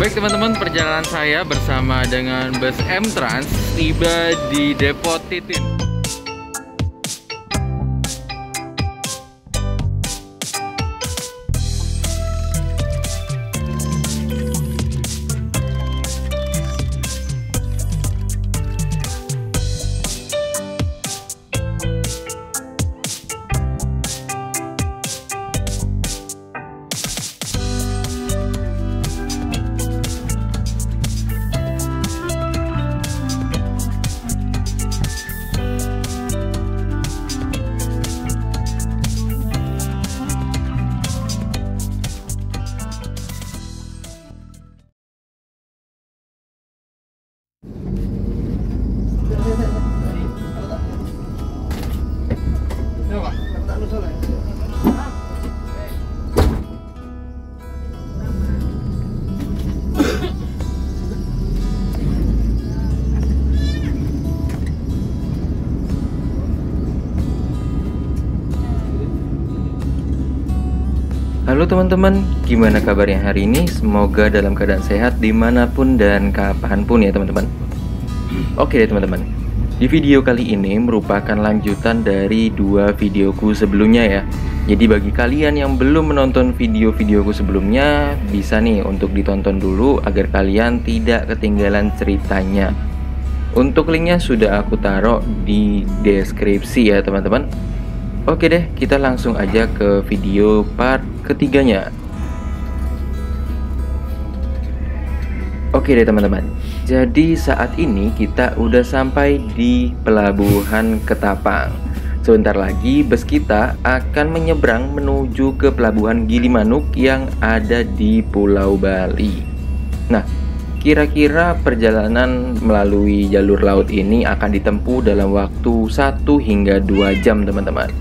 Baik teman-teman, perjalanan saya bersama dengan bus M-Trans tiba di Depot Titin. Halo teman-teman, gimana kabarnya hari ini? Semoga dalam keadaan sehat dimanapun dan kapanpun ya teman-teman. Oke deh teman-teman, di video kali ini merupakan lanjutan dari dua videoku sebelumnya ya. Jadi bagi kalian yang belum menonton video-videoku sebelumnya, bisa nih untuk ditonton dulu agar kalian tidak ketinggalan ceritanya. Untuk linknya sudah aku taruh di deskripsi ya teman-teman. Oke deh, kita langsung aja ke video part ketiganya. Oke deh teman-teman, jadi saat ini kita udah sampai di Pelabuhan Ketapang. Sebentar lagi bus kita akan menyeberang menuju ke Pelabuhan Gilimanuk yang ada di Pulau Bali. Nah, kira-kira perjalanan melalui jalur laut ini akan ditempuh dalam waktu 1 hingga 2 jam teman-teman.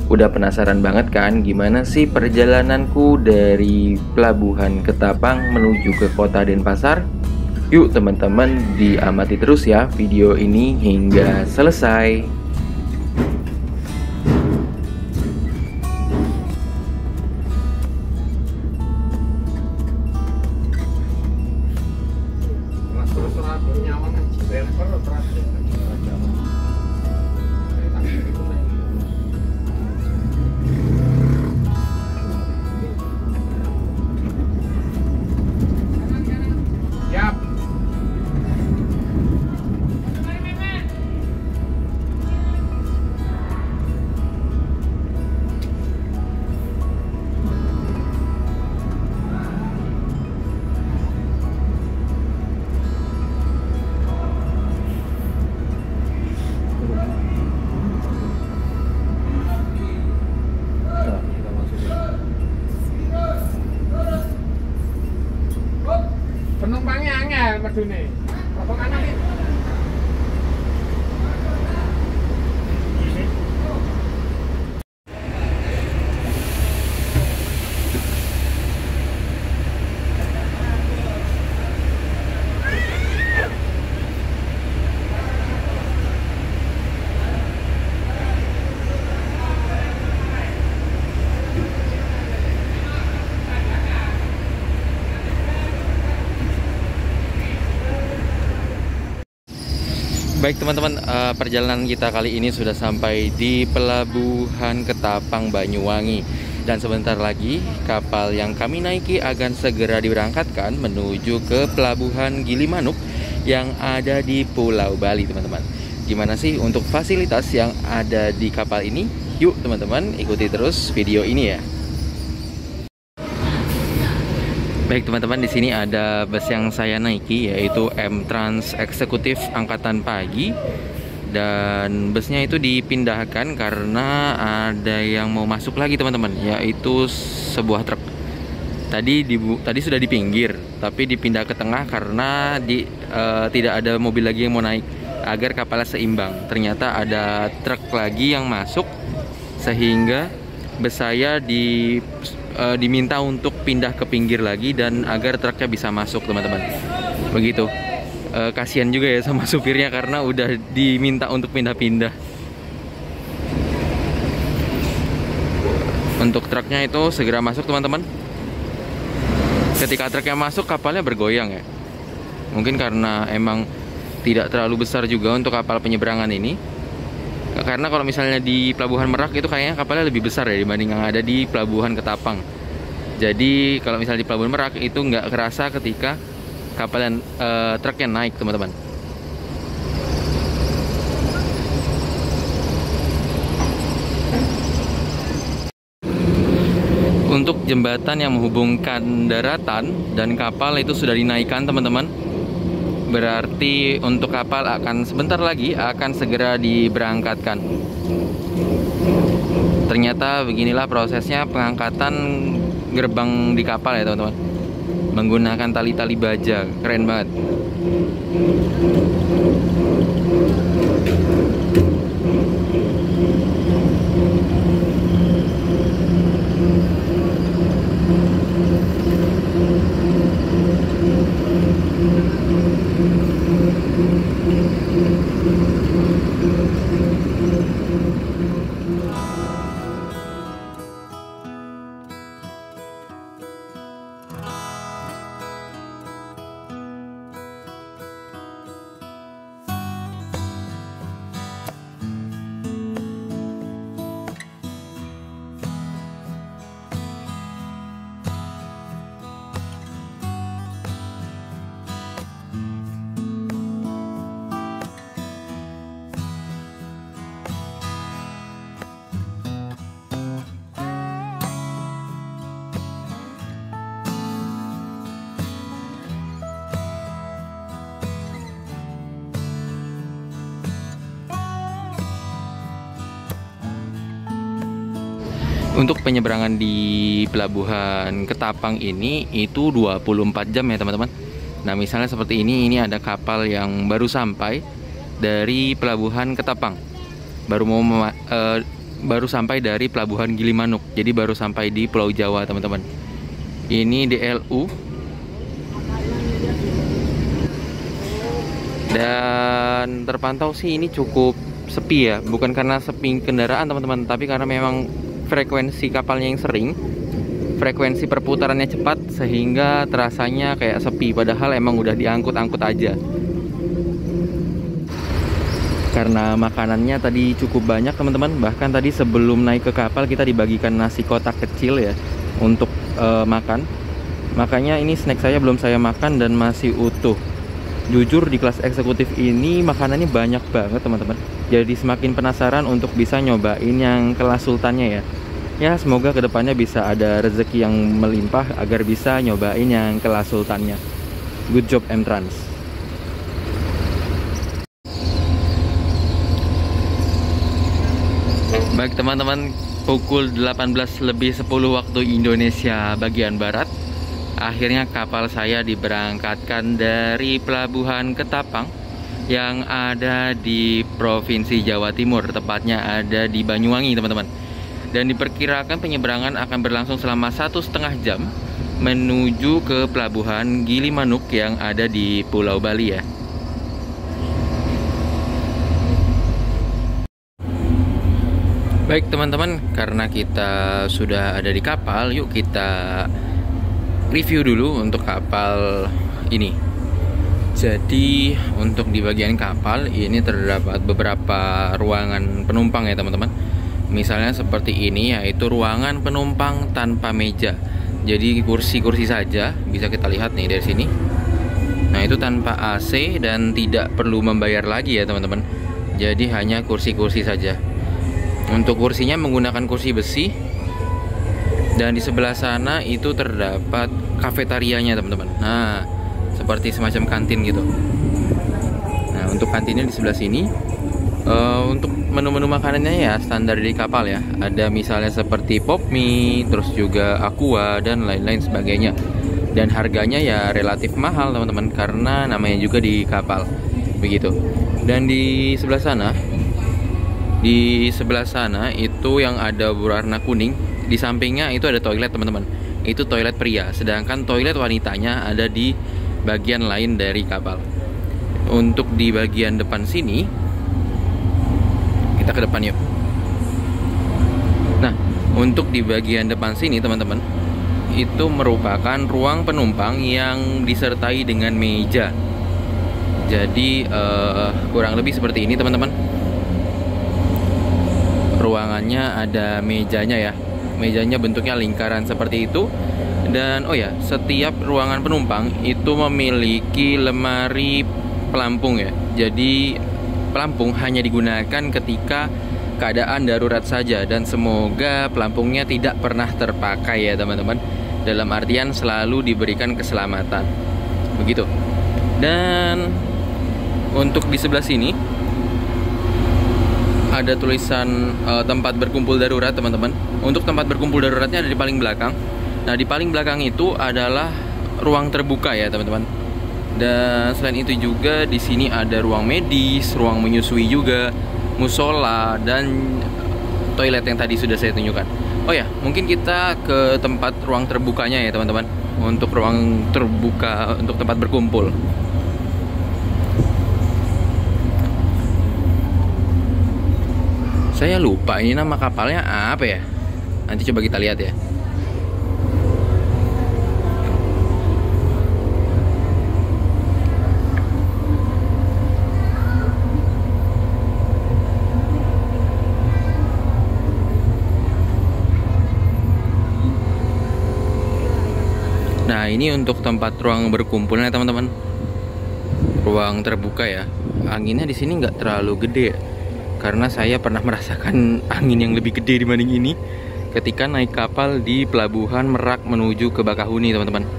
Udah penasaran banget kan gimana sih perjalananku dari Pelabuhan Ketapang menuju ke Kota Denpasar? Yuk teman-teman diamati terus ya video ini hingga selesai. Penumpangnya angel medune. Rokok kanan iki. Baik teman-teman, perjalanan kita kali ini sudah sampai di Pelabuhan Ketapang Banyuwangi. Dan sebentar lagi kapal yang kami naiki akan segera diberangkatkan menuju ke Pelabuhan Gilimanuk yang ada di Pulau Bali teman-teman. Gimana sih untuk fasilitas yang ada di kapal ini? Yuk teman-teman ikuti terus video ini ya. Baik teman-teman, di sini ada bus yang saya naiki yaitu M-Trans Eksekutif Angkatan Pagi. Dan busnya itu dipindahkan karena ada yang mau masuk lagi teman-teman, yaitu sebuah truk. Tadi sudah di pinggir, tapi dipindah ke tengah karena tidak ada mobil lagi yang mau naik agar kapalnya seimbang. Ternyata ada truk lagi yang masuk sehingga bus saya diminta untuk pindah ke pinggir lagi dan agar truknya bisa masuk teman-teman. Begitu. Kasihan juga ya sama supirnya karena udah diminta untuk pindah-pindah. Untuk truknya itu segera masuk teman-teman. ketika truknya masuk kapalnya bergoyang ya. Mungkin karena emang tidak terlalu besar juga untuk kapal penyeberangan ini. Karena kalau misalnya di Pelabuhan Merak itu kayaknya kapalnya lebih besar ya dibanding yang ada di Pelabuhan Ketapang. Jadi kalau misalnya di Pelabuhan Merak itu nggak kerasa ketika kapal dan truknya naik, teman-teman. Untuk jembatan yang menghubungkan daratan dan kapal itu sudah dinaikkan, teman-teman. Berarti untuk kapal akan sebentar lagi akan segera diberangkatkan. Ternyata beginilah prosesnya pengangkatan gerbang di kapal ya, teman-teman. Menggunakan tali-tali baja, keren banget. Untuk penyeberangan di Pelabuhan Ketapang ini itu 24 jam ya, teman-teman. Nah, misalnya seperti ini ada kapal yang baru sampai dari Pelabuhan Ketapang. Baru sampai dari Pelabuhan Gilimanuk. Jadi baru sampai di Pulau Jawa, teman-teman. Ini DLU. Dan terpantau sih ini cukup sepi ya, bukan karena sepi kendaraan, teman-teman, tapi karena memang frekuensi kapalnya yang sering, frekuensi perputarannya cepat, sehingga terasanya kayak sepi, padahal emang udah diangkut-angkut aja. Karena makanannya tadi cukup banyak, teman-teman. Bahkan tadi sebelum naik ke kapal kita dibagikan nasi kotak kecil ya untuk makan. Makanya ini snack saya belum saya makan dan masih utuh. Jujur di kelas eksekutif ini makanannya banyak banget, teman-teman. Jadi semakin penasaran untuk bisa nyobain yang kelas sultannya ya. Ya, semoga kedepannya bisa ada rezeki yang melimpah agar bisa nyobain yang kelas sultannya. Good job M-Trans. Baik teman-teman, pukul 18:10 waktu Indonesia bagian Barat. Akhirnya kapal saya diberangkatkan dari Pelabuhan Ketapang yang ada di Provinsi Jawa Timur, tepatnya ada di Banyuwangi, teman-teman. Dan diperkirakan penyeberangan akan berlangsung selama 1,5 jam menuju ke Pelabuhan Gilimanuk yang ada di Pulau Bali ya. Baik teman-teman, karena kita sudah ada di kapal, yuk kita review dulu untuk kapal ini. Jadi untuk di bagian kapal ini terdapat beberapa ruangan penumpang ya teman-teman. Misalnya seperti ini, yaitu ruangan penumpang tanpa meja. Jadi kursi-kursi saja, bisa kita lihat nih dari sini. Nah itu tanpa AC dan tidak perlu membayar lagi ya teman-teman. Jadi hanya kursi-kursi saja. Untuk kursinya menggunakan kursi besi. Dan di sebelah sana itu terdapat kafetarianya teman-teman. Nah, seperti semacam kantin gitu. Nah, untuk kantinnya di sebelah sini. Untuk menu-menu makanannya ya standar di kapal ya. Ada misalnya seperti pop mie, terus juga aqua dan lain-lain sebagainya. Dan harganya ya relatif mahal teman-teman, karena namanya juga di kapal. Begitu. Dan di sebelah sana itu yang ada berwarna kuning. Di sampingnya itu ada toilet teman-teman. Itu toilet pria, sedangkan toilet wanitanya ada di bagian lain dari kapal. Untuk di bagian depan sini, kita ke depan yuk. Nah, untuk di bagian depan sini teman-teman, itu merupakan ruang penumpang yang disertai dengan meja. Jadi kurang lebih seperti ini teman-teman. Ruangannya ada mejanya ya. Mejanya bentuknya lingkaran seperti itu. Dan oh ya, setiap ruangan penumpang itu memiliki lemari pelampung ya. Jadi pelampung hanya digunakan ketika keadaan darurat saja, dan semoga pelampungnya tidak pernah terpakai ya teman-teman. Dalam artian selalu diberikan keselamatan. Begitu. Dan untuk di sebelah sini ada tulisan tempat berkumpul darurat teman-teman. Untuk tempat berkumpul daruratnya ada di paling belakang. Nah, di paling belakang itu adalah ruang terbuka ya teman-teman. Dan selain itu juga di sini ada ruang medis, ruang menyusui juga, musola, dan toilet yang tadi sudah saya tunjukkan. Oh ya, mungkin kita ke tempat ruang terbukanya ya teman-teman. Untuk ruang terbuka untuk tempat berkumpul. Saya lupa ini nama kapalnya apa ya. Nanti coba kita lihat ya. Nah, ini untuk tempat ruang berkumpulnya teman-teman. Ruang terbuka ya. Anginnya di sini nggak terlalu gede ya. Karena saya pernah merasakan angin yang lebih gede dibanding ini ketika naik kapal di pelabuhan Merak menuju ke Bakahuni teman-teman.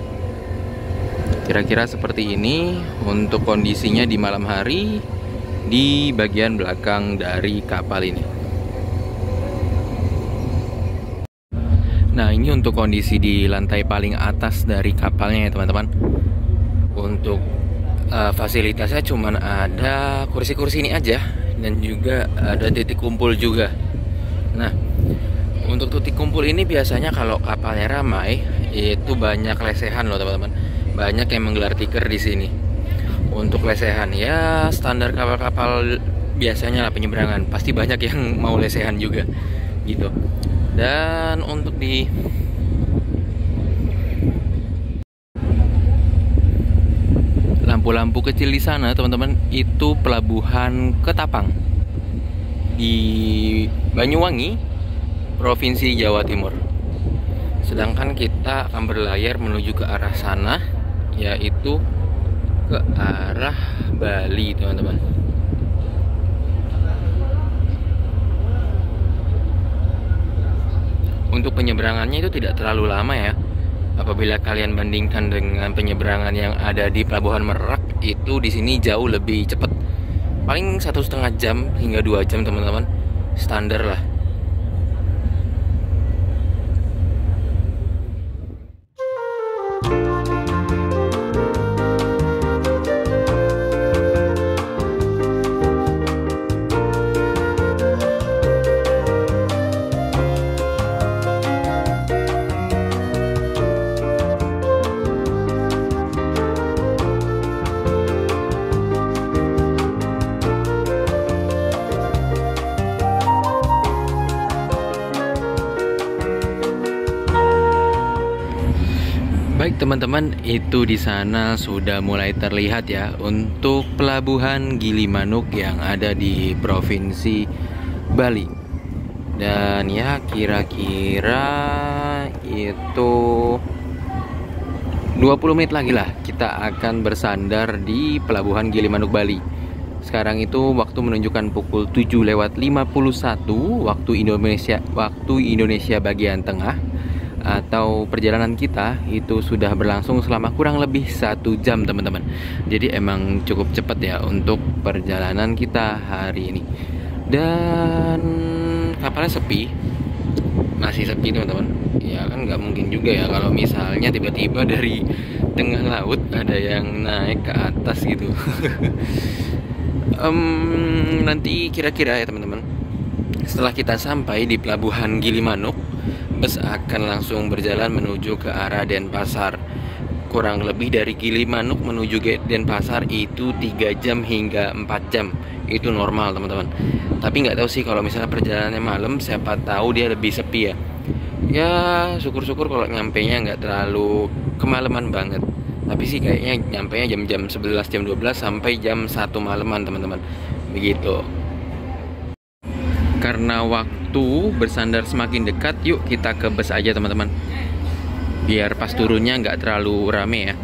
Kira-kira seperti ini untuk kondisinya di malam hari di bagian belakang dari kapal ini. Nah, ini untuk kondisi di lantai paling atas dari kapalnya ya teman-teman. Untuk fasilitasnya cuman ada kursi-kursi ini aja, dan juga ada titik kumpul juga. Nah, untuk titik kumpul ini biasanya kalau kapalnya ramai itu banyak lesehan loh teman-teman. Banyak yang menggelar tikar di sini. Untuk lesehan ya standar kapal-kapal biasanya lah penyeberangan. Pasti banyak yang mau lesehan juga gitu. Dan untuk di lampu-lampu kecil di sana teman-teman, itu pelabuhan Ketapang di Banyuwangi, Provinsi Jawa Timur. Sedangkan kita akan berlayar menuju ke arah sana, yaitu ke arah Bali teman-teman. Untuk penyeberangannya itu tidak terlalu lama ya. Apabila kalian bandingkan dengan penyeberangan yang ada di Pelabuhan Merak, itu di sini jauh lebih cepat. Paling 1,5 jam hingga 2 jam teman-teman. Standar lah. Baik teman-teman, itu di sana sudah mulai terlihat ya untuk pelabuhan Gilimanuk yang ada di Provinsi Bali. Dan ya kira-kira itu 20 menit lagi lah kita akan bersandar di pelabuhan Gilimanuk Bali. Sekarang itu waktu menunjukkan pukul 7:51 waktu Indonesia bagian tengah. Atau perjalanan kita itu sudah berlangsung selama kurang lebih 1 jam teman-teman. Jadi emang cukup cepat ya untuk perjalanan kita hari ini. Dan kapalnya sepi, masih sepi teman-teman. Ya kan nggak mungkin juga ya kalau misalnya tiba-tiba dari tengah laut ada yang naik ke atas gitu. Nanti kira-kira ya teman-teman, setelah kita sampai di pelabuhan Gilimanuk, bus akan langsung berjalan menuju ke arah Denpasar. Kurang lebih dari Gilimanuk menuju Denpasar itu 3 jam hingga 4 jam. Itu normal teman-teman. Tapi nggak tahu sih kalau misalnya perjalanannya malam, siapa tahu dia lebih sepi ya. Ya syukur-syukur kalau nyampenya nggak terlalu kemalaman banget. Tapi sih kayaknya nyampenya jam-jam 11, jam 12 sampai jam 1 malaman teman-teman. Begitu. Karena waktu bersandar semakin dekat, yuk kita ke bus aja teman-teman. Biar pas turunnya nggak terlalu rame ya.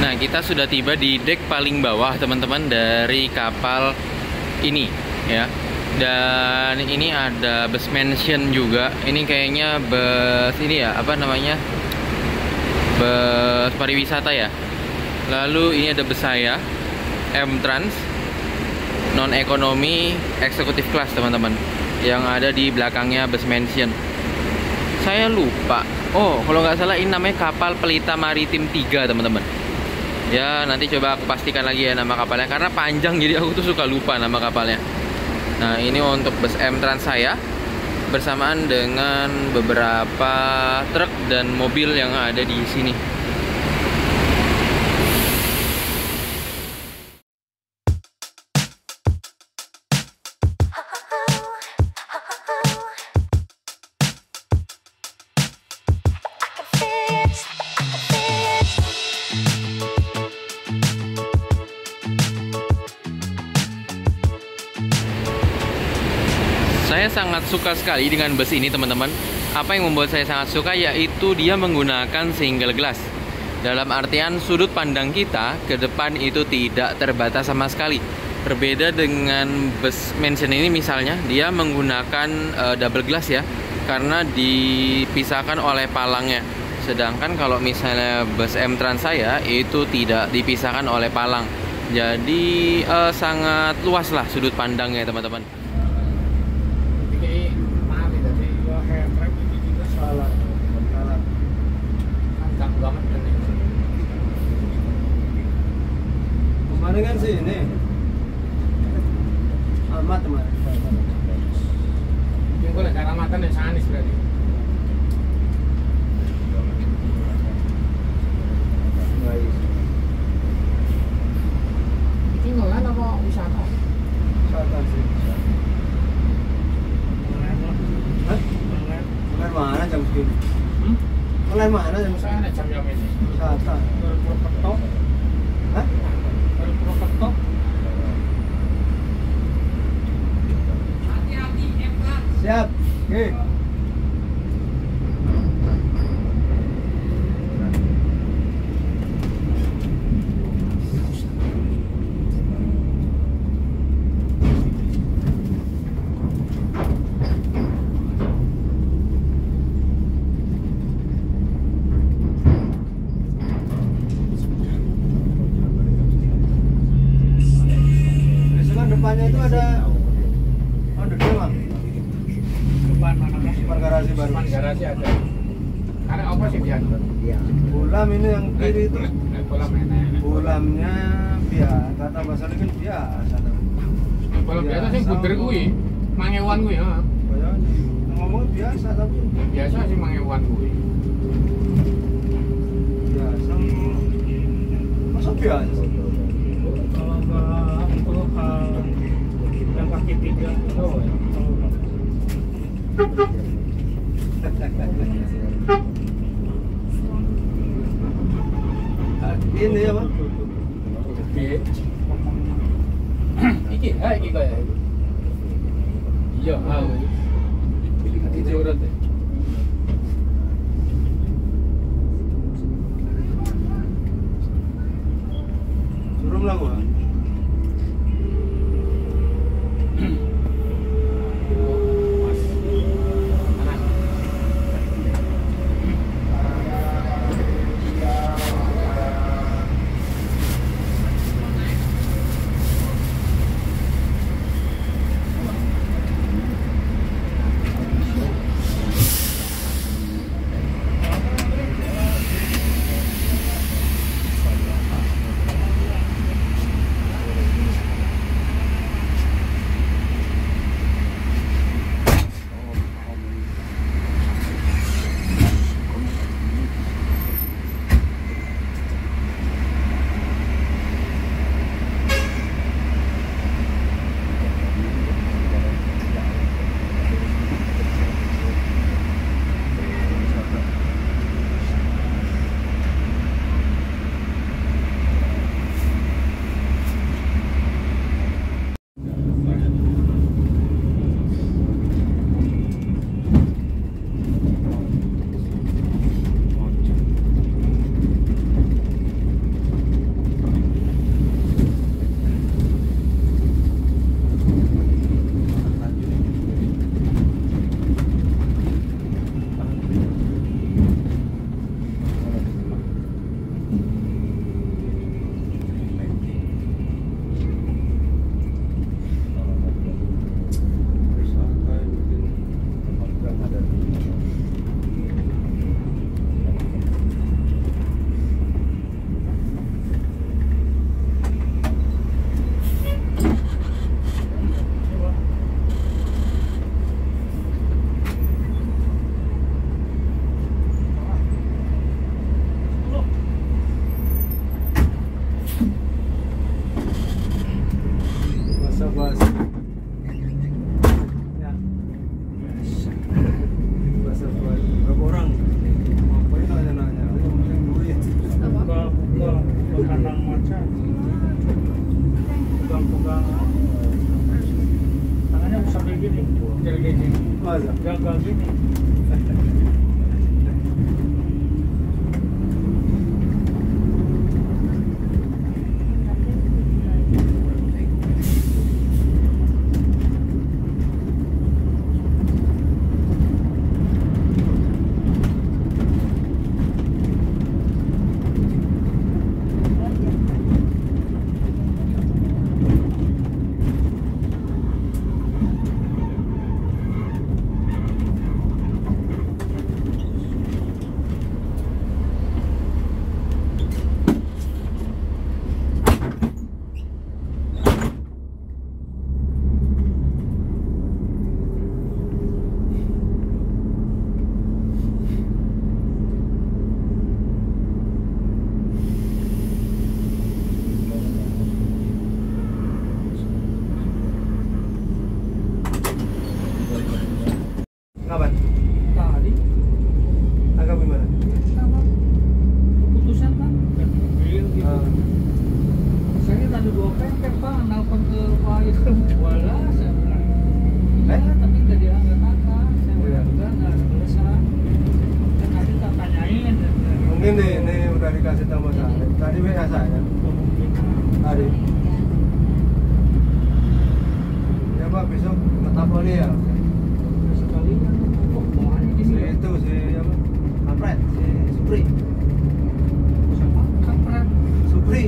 Nah, kita sudah tiba di dek paling bawah teman-teman dari kapal ini ya. Dan ini ada bus mansion juga. Ini kayaknya bus ini ya, apa namanya? Bus pariwisata ya. Lalu ini ada bus saya, M-Trans non ekonomi eksekutif kelas teman-teman, yang ada di belakangnya bus mansion. Saya lupa. Oh, kalau nggak salah ini namanya kapal Pelita Maritim 3 teman-teman. Ya nanti coba aku pastikan lagi ya nama kapalnya, karena panjang jadi aku tuh suka lupa nama kapalnya. Nah ini untuk bus M-Trans saya, bersamaan dengan beberapa truk dan mobil yang ada di sini. Saya sangat suka sekali dengan bus ini teman-teman. Apa yang membuat saya sangat suka yaitu dia menggunakan single glass. Dalam artian sudut pandang kita ke depan itu tidak terbatas sama sekali. Berbeda dengan bus mansion ini misalnya, dia menggunakan double glass ya, karena dipisahkan oleh palangnya. Sedangkan kalau misalnya bus M-Trans saya itu tidak dipisahkan oleh palang. Jadi sangat luas lah sudut pandangnya teman-teman. Kemarin sih ini amat teman. Yang gue lihat alamatan yang sanis berarti. Tinggalan apa wisata? Wisata sih. Mulai mana jam segini? Mulai mana jam segini? Saya jam-jam ini. Wisata. Berpetok. Hah? Berpetok. Siap. Oke. Depannya itu ada dia bang. Depan mana? Depan garasi baru. Depan garasi ada. Karena apa sih biasa? Bulam ini yang kiri itu. Bola mana? Bulamnya biasa, kata bahasa kan biasa. Bola biasa sih buder kuwi. Mangewan kuwi, heeh. Ngomong biasa tapi Biasa sih mangewan kuwi. biasa. Masa biasa? Kalau untuk yang kaki 3 itu Ini ya bang. iki kaya. Iya, iki jauran deh. Suruh lah gua. basa. Ya. Basa buat berapa orang? Apa itu nanya? Yang penting duit. Buka kandang macan. Pegang-pegang. Tangannya sampai gini, jadi gini. Masa? Gagal gini. Kapan? Tadi Agak gimana? sama keputusan kan dan mobil gitu. Ah. Saya tadi 2 pempek Pak, nelfon ke Pak itu wala saya bilang. Tapi nggak diangkat-angkat. Saya bilang enggak ada tulisan. Kan tadi tak tanyain. Mungkin nih udah dikasih tahu Mas Arif. Tadi WA saya. Tadi. Ya Pak, besok ngetap oli ya. Sekali kan, kok mau aja di Si sini. itu si apa? Kampret, si Supri. Siapa? Kampret. Supri.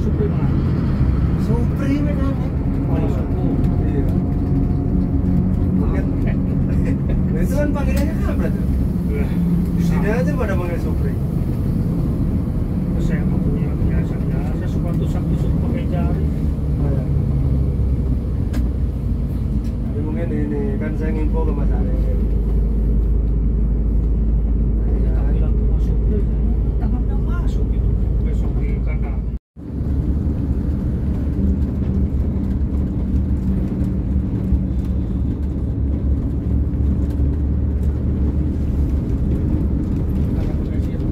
Supri mana? Supri benar. Oh, suku. Iya. Mungkin nah, itu kan panggilannya Kampret tuh. Di sini aja pada manggil Supri. Saya mau punya biasa-biasa, suka tusuk-tusuk pakai jari. Tapi mungkin ini kan saya nginfo ke Mas Arif. Tak bilang ke Mas Supri, tangannya masuk gitu. Besok di kandang. Kandang Bekasi itu.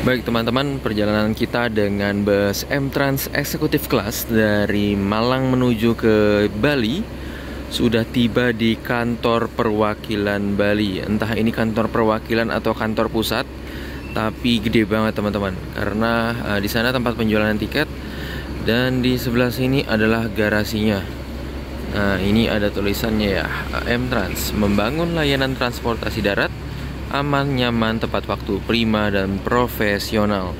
Baik teman-teman, perjalanan kita dengan bus M-Trans Executive Class dari Malang menuju ke Bali sudah tiba di kantor perwakilan Bali. Entah ini kantor perwakilan atau kantor pusat, tapi gede banget teman-teman. Karena di sana tempat penjualan tiket dan di sebelah sini adalah garasinya. Nah, ini ada tulisannya ya, M-Trans membangun layanan transportasi darat aman, nyaman, tepat waktu, prima, dan profesional.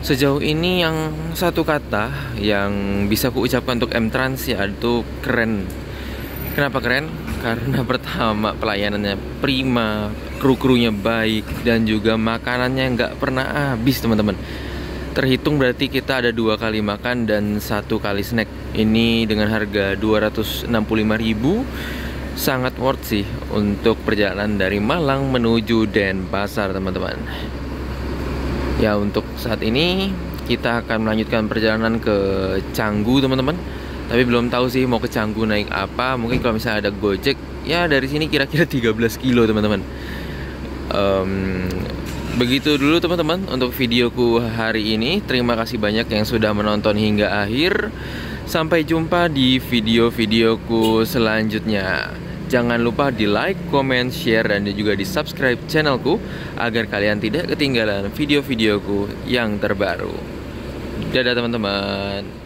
Sejauh ini yang satu kata yang bisa kuucapkan untuk M-Trans yaitu keren. Kenapa keren? Karena pertama pelayanannya prima, kru-krunya baik, dan juga makanannya nggak pernah habis teman-teman. Terhitung berarti kita ada 2 kali makan dan 1 kali snack. Ini dengan harga 265.000, sangat worth sih untuk perjalanan dari Malang menuju Denpasar teman-teman. Ya, untuk saat ini kita akan melanjutkan perjalanan ke Canggu teman-teman. Tapi belum tahu sih mau ke Canggu naik apa. Mungkin kalau misalnya ada Gojek, ya dari sini kira-kira 13 kilo teman-teman. Begitu dulu teman-teman untuk videoku hari ini. Terima kasih banyak yang sudah menonton hingga akhir. Sampai jumpa di video-videoku selanjutnya. Jangan lupa di like, comment, share, dan juga di subscribe channelku agar kalian tidak ketinggalan video-videoku yang terbaru. Dadah teman-teman.